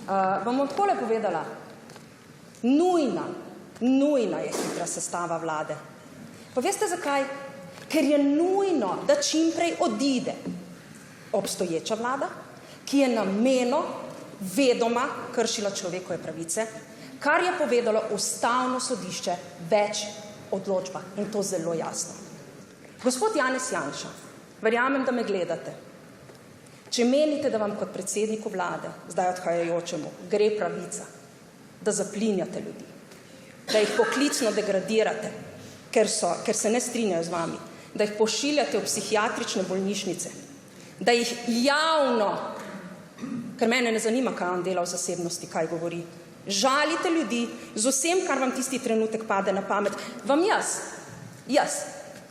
Vam bom takole povedala. Nujna je hitra sestava vlade. Pa veste zakaj? Ker je nujno, da čim prej odide obstoječa vlada, ki je namenoma vedoma kršila človekove pravice, kar je povedalo Ustavno sodišče več odločbah, in to zelo jasno. Gospod Janez Janša, verjamem, da me gledate. Če menite, da vam kot predsedniku vlade, zdaj odhajajočemu, gre pravica, da zaplinjate ljudi, da jih poklicno degradirate, ker se ne strinjajo z vami, da jih pošiljate v psihiatrične bolnišnice, da jih javno, ker mene ne zanima, kaj on dela v zasebnosti, kaj govori, žalite ljudi z vsem, kar vam tisti trenutek pade na pamet, vam jaz,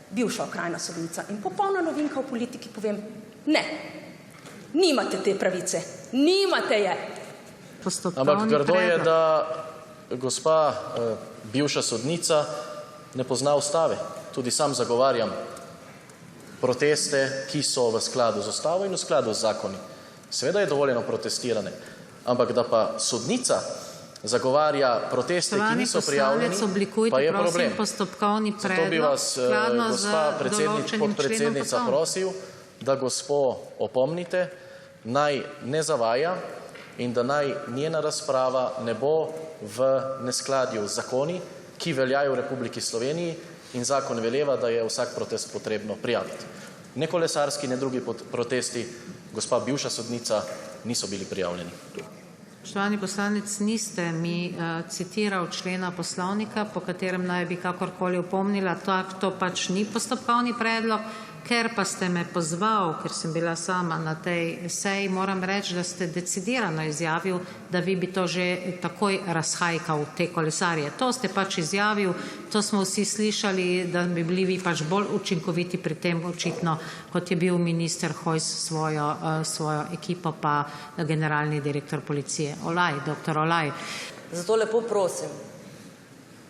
bivša okrajna sodnica in popolna novinka v politiki povem, ne, nimate te pravice, nimate je. Ampak grdo je, da gospa bivša sodnica ne pozna ustave. Tudi sam zagovarjam proteste, ki so v skladu z ustavo in v skladu z zakoni. Seveda je dovoljeno protestiranje, ampak da pa sodnica zagovarja proteste, ki niso prijavljeni, pa je problem. Zato bi vas, gospa podpredsednica, prosil, da gospo opomnite, naj ne zavaja in da naj njena razprava ne bo v neskladju z zakoni, ki veljajo v Republiki Sloveniji, in zakon veleva, da je vsak protest potrebno prijaviti. Ne kolesarski, ne drugi protesti, gospa bivša sodnica, niso bili prijavljeni. Spoštovani poslanec, niste mi citiral člena poslovnika, po katerem naj bi kakorkoli opomnila, to pač ni postopkovni predlog. Ker pa ste me pozval, ker sem bila sama na tej seji, moram reči, da ste decidirano izjavil, da vi bi to že takoj razhajkal te kolesarje. To ste pač izjavil, to smo vsi slišali, da bi bili vi pač bolj učinkoviti pri tem očitno, kot je bil minister Hojs svojo ekipo pa generalni direktor policije. Olaj, dr. Olaj. Zato lepo prosim,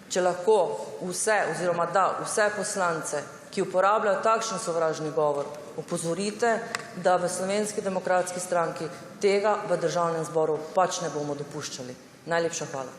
če lahko vse poslance, ki uporabljajo takšen sovražni govor, opozorite, da v Slovenski demokratski stranki tega v Državnem zboru pač ne bomo dopuščali. Najlepša hvala.